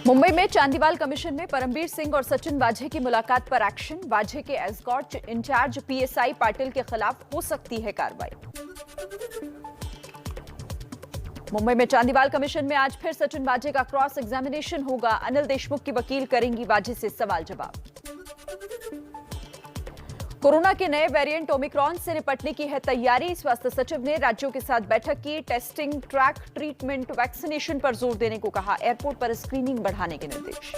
मुंबई में चांदीवाल कमीशन में परमबीर सिंह और सचिन वाझे की मुलाकात पर एक्शन। वाझे के एस्कॉर्ट इंचार्ज पीएसआई पाटिल के खिलाफ हो सकती है कार्रवाई। मुंबई में चांदीवाल कमीशन में आज फिर सचिन वाझे का क्रॉस एग्जामिनेशन होगा। अनिल देशमुख की वकील करेंगी वाझे से सवाल जवाब। कोरोना के नए वेरिएंट ओमिक्रॉन से निपटने की है तैयारी। स्वास्थ्य सचिव ने राज्यों के साथ बैठक की। टेस्टिंग, ट्रैक, ट्रीटमेंट, वैक्सीनेशन पर जोर देने को कहा। एयरपोर्ट पर स्क्रीनिंग बढ़ाने के निर्देश।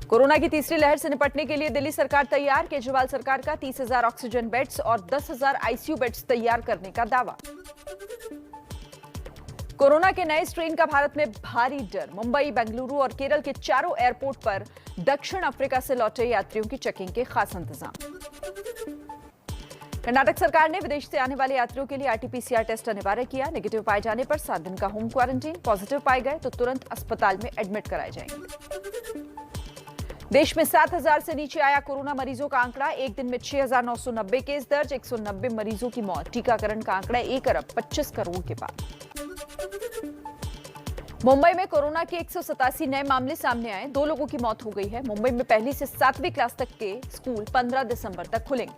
कोरोना की तीसरी लहर से निपटने के लिए दिल्ली सरकार तैयार। केजरीवाल सरकार का 30,000 ऑक्सीजन बेड्स और 10,000 आईसीयू बेड्स तैयार करने का दावा। कोरोना के नए स्ट्रेन का भारत में भारी डर। मुंबई, बेंगलुरु और केरल के चारों एयरपोर्ट पर दक्षिण अफ्रीका से लौटे यात्रियों की चेकिंग के खास इंतजाम। कर्नाटक सरकार ने विदेश से आने वाले यात्रियों के लिए आरटीपीसीआर टेस्ट अनिवार्य किया। नेगेटिव पाए जाने पर 7 दिन का होम क्वारंटीन। पॉजिटिव पाए गए तो तुरंत अस्पताल में एडमिट कराए जाएंगे। देश में 7,000 से नीचे आया कोरोना मरीजों का आंकड़ा। एक दिन में 6,990 केस दर्ज, 190 मरीजों की मौत। टीकाकरण का आंकड़ा 1 अरब 25 करोड़ के पार। मुंबई में कोरोना के 187 नए मामले सामने आए। 2 लोगों की मौत हो गई है। मुंबई में पहली से 7वीं क्लास तक के स्कूल 15 दिसंबर तक खुलेंगे।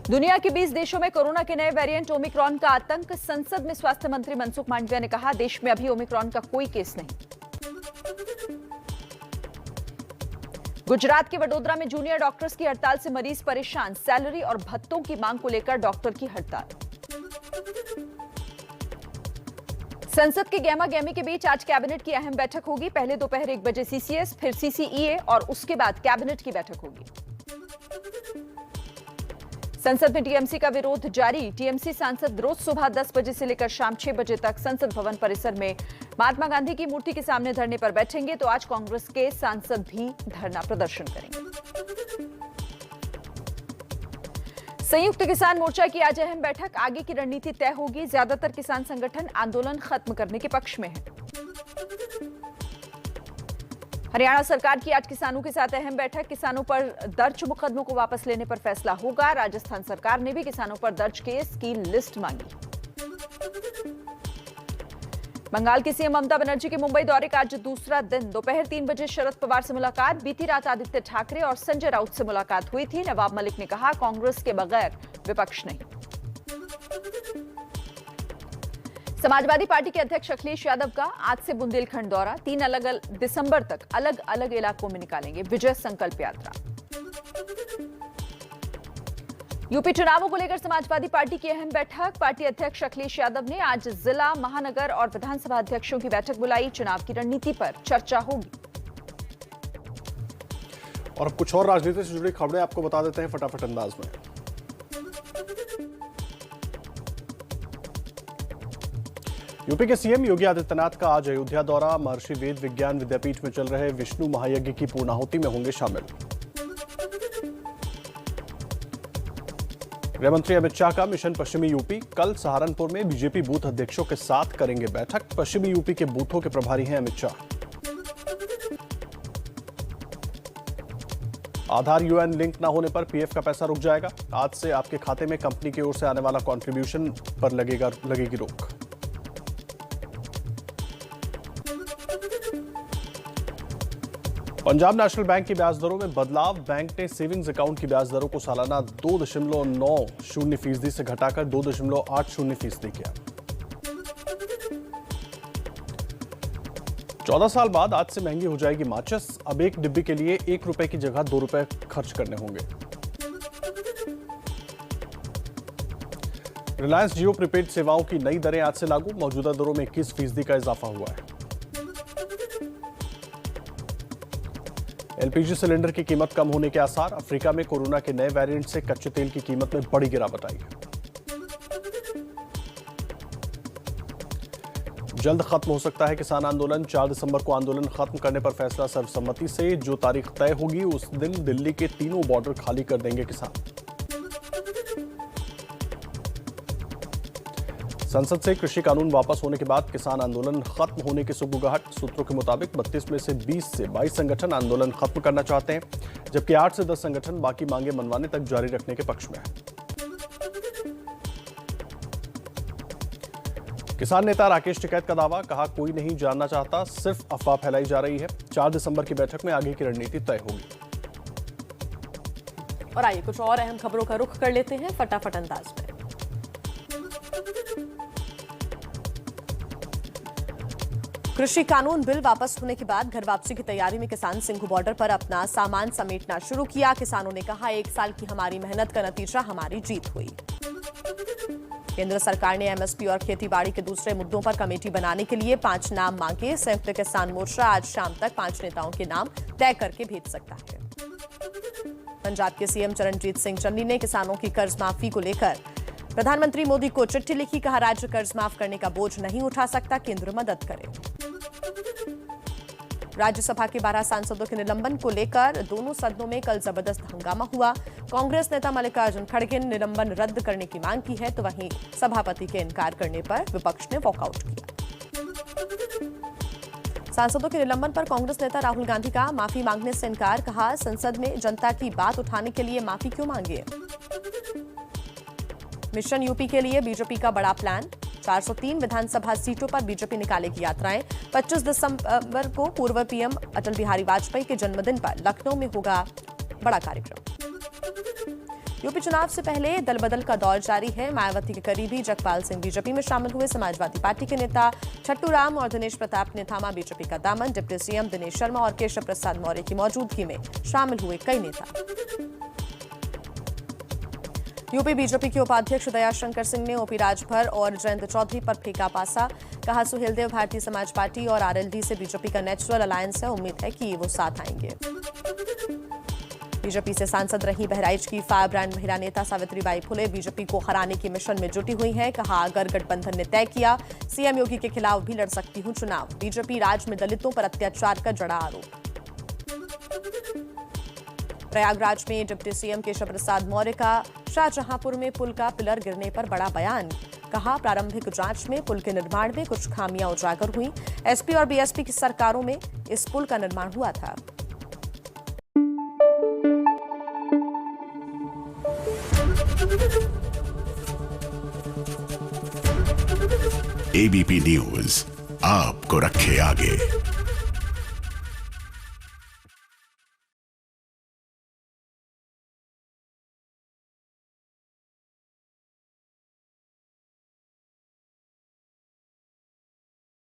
दुनिया के 20 देशों में कोरोना के नए वेरिएंट ओमिक्रॉन का आतंक। संसद में स्वास्थ्य मंत्री मनसुख मांडविया ने कहा, देश में अभी ओमिक्रॉन का कोई केस नहीं। गुजरात के वडोदरा में जूनियर डॉक्टर्स की हड़ताल से मरीज परेशान। सैलरी और भत्तों की मांग को लेकर डॉक्टर की हड़ताल। संसद के गहमा गहमी के बीच आज कैबिनेट की अहम बैठक होगी। पहले दोपहर 1 बजे सीसीएस, फिर सीसीईए और उसके बाद कैबिनेट की बैठक होगी। संसद में टीएमसी का विरोध जारी। टीएमसी सांसद रोज सुबह 10 बजे से लेकर शाम 6 बजे तक संसद भवन परिसर में महात्मा गांधी की मूर्ति के सामने धरने पर बैठेंगे। तो आज कांग्रेस के सांसद भी धरना प्रदर्शन करेंगे। संयुक्त किसान मोर्चा की आज अहम बैठक। आगे की रणनीति तय होगी। ज्यादातर किसान संगठन आंदोलन खत्म करने के पक्ष में है। हरियाणा सरकार की आज किसानों के साथ अहम बैठक। किसानों पर दर्ज मुकदमों को वापस लेने पर फैसला होगा। राजस्थान सरकार ने भी किसानों पर दर्ज केस की लिस्ट मांगी। बंगाल की सीएम ममता बनर्जी के मुंबई दौरे का आज दूसरा दिन। दोपहर 3 बजे शरद पवार से मुलाकात। बीती रात आदित्य ठाकरे और संजय राउत से मुलाकात हुई थी। नवाब मलिक ने कहा, कांग्रेस के बगैर विपक्ष नहीं। समाजवादी पार्टी के अध्यक्ष अखिलेश यादव का आज से बुंदेलखंड दौरा। 3 अलग दिसंबर तक अलग अलग इलाकों में निकालेंगे विजय संकल्प यात्रा। यूपी चुनावों को लेकर समाजवादी पार्टी की अहम बैठक। पार्टी अध्यक्ष अखिलेश यादव ने आज जिला, महानगर और विधानसभा अध्यक्षों की बैठक बुलाई। चुनाव की रणनीति पर चर्चा होगी। और अब कुछ और राजनीति से जुड़ी खबरें आपको बता देते हैं फटाफट अंदाज में। यूपी के सीएम योगी आदित्यनाथ का आज अयोध्या दौरा। महर्षि वेद विज्ञान विद्यापीठ में चल रहे विष्णु महायज्ञ की पूर्णाहुति में होंगे शामिल। गृह मंत्री अमित शाह का मिशन पश्चिमी यूपी। कल सहारनपुर में बीजेपी बूथ अध्यक्षों के साथ करेंगे बैठक। पश्चिमी यूपी के बूथों के प्रभारी हैं अमित शाह। आधार यूएन लिंक न होने पर पीएफ का पैसा रुक जाएगा। आज से आपके खाते में कंपनी की ओर से आने वाला कंट्रीब्यूशन पर लगेगी रोक। पंजाब नेशनल बैंक की ब्याज दरों में बदलाव। बैंक ने सेविंग्स अकाउंट की ब्याज दरों को सालाना 2.90% से घटाकर 2.80% किया। 14 साल बाद आज से महंगी हो जाएगी माचिस। अब एक डिब्बी के लिए 1 रुपए की जगह 2 रुपए खर्च करने होंगे। रिलायंस जियो प्रीपेड सेवाओं की नई दरें आज से लागू। मौजूदा दरों में 21% का इजाफा हुआ है। एलपीजी सिलेंडर की कीमत कम होने के आसार। अफ्रीका में कोरोना के नए वेरिएंट से कच्चे तेल की कीमत में बड़ी गिरावट आई है। जल्द खत्म हो सकता है किसान आंदोलन। 4 दिसंबर को आंदोलन खत्म करने पर फैसला सर्वसम्मति से। जो तारीख तय होगी उस दिन दिल्ली के तीनों बॉर्डर खाली कर देंगे किसान। संसद से कृषि कानून वापस होने के बाद किसान आंदोलन खत्म होने की सुगबुगाहट। सूत्रों के मुताबिक 32 में से 20 से 22 संगठन आंदोलन खत्म करना चाहते हैं, जबकि 8 से 10 संगठन बाकी मांगे मनवाने तक जारी रखने के पक्ष में है। किसान नेता राकेश टिकैत का दावा, कहा कोई नहीं जानना चाहता, सिर्फ अफवाह फैलाई जा रही है। 4 दिसंबर की बैठक में आगे की रणनीति तय होगी। और आइए कुछ और अहम खबरों का रुख कर लेते हैं फटाफट अंदाज में। कृषि कानून बिल वापस होने के बाद घर वापसी की तैयारी में किसान सिंघू बॉर्डर पर अपना सामान समेटना शुरू किया। किसानों ने कहा, 1 साल की हमारी मेहनत का नतीजा हमारी जीत हुई। केंद्र सरकार ने एमएसपी और खेतीबाड़ी के दूसरे मुद्दों पर कमेटी बनाने के लिए 5 नाम मांगे। संयुक्त किसान मोर्चा आज शाम तक 5 नेताओं के नाम तय करके भेज सकता है। पंजाब के सीएम चरणजीत सिंह चन्नी ने किसानों की कर्ज माफी को लेकर प्रधानमंत्री मोदी को चिट्ठी लिखी। कहा, राज्य कर्ज माफ करने का बोझ नहीं उठा सकता, केंद्र मदद करे। राज्यसभा के 12 सांसदों के निलंबन को लेकर दोनों सदनों में कल जबरदस्त हंगामा हुआ। कांग्रेस नेता मल्लिकार्जुन खड़गे ने निलंबन रद्द करने की मांग की है, तो वहीं सभापति के इनकार करने पर विपक्ष ने वॉकआउट किया। सांसदों के निलंबन पर कांग्रेस नेता राहुल गांधी का माफी मांगने से इनकार। कहा, संसद में जनता की बात उठाने के लिए माफी क्यों मांगे। मिशन यूपी के लिए बीजेपी का बड़ा प्लान। 403 विधानसभा सीटों पर बीजेपी निकालेगी यात्राएं। 25 दिसंबर को पूर्व पीएम अटल बिहारी वाजपेयी के जन्मदिन पर लखनऊ में होगा बड़ा कार्यक्रम। यूपी चुनाव से पहले दल बदल का दौर जारी है। मायावती के करीबी जगपाल सिंह बीजेपी में शामिल हुए। समाजवादी पार्टी के नेता छट्टू राम और दिनेश प्रताप ने थामा बीजेपी का दामन। डिप्टी सीएम दिनेश शर्मा और केशव प्रसाद मौर्य की मौजूदगी में शामिल हुए कई नेता। यूपी बीजेपी के उपाध्यक्ष दयाशंकर सिंह ने ओपी राजभर और जयंत चौधरी पर फेंका पासा। कहा, सुहेलदेव भारतीय समाज पार्टी और आरएलडी से बीजेपी का नेचुरल अलायंस है, उम्मीद है कि वो साथ आएंगे। बीजेपी से सांसद रही बहराइच की फायर ब्रांड महिला नेता सावित्रीबाई फुले बीजेपी को हराने की मिशन में जुटी हुई हैं। कहा, अगर गठबंधन ने तय किया, सीएम योगी के खिलाफ भी लड़ सकती हूं चुनाव। बीजेपी राज्य में दलितों पर अत्याचार का जड़ा आरोप। प्रयागराज में डिप्टी सीएम केशव प्रसाद मौर्य का शाहजहांपुर में पुल का पिलर गिरने पर बड़ा बयान। कहा, प्रारंभिक जांच में पुल के निर्माण में कुछ खामियां उजागर हुई। एसपी और बीएसपी की सरकारों में इस पुल का निर्माण हुआ था। एबीपी न्यूज आपको रखे आगे।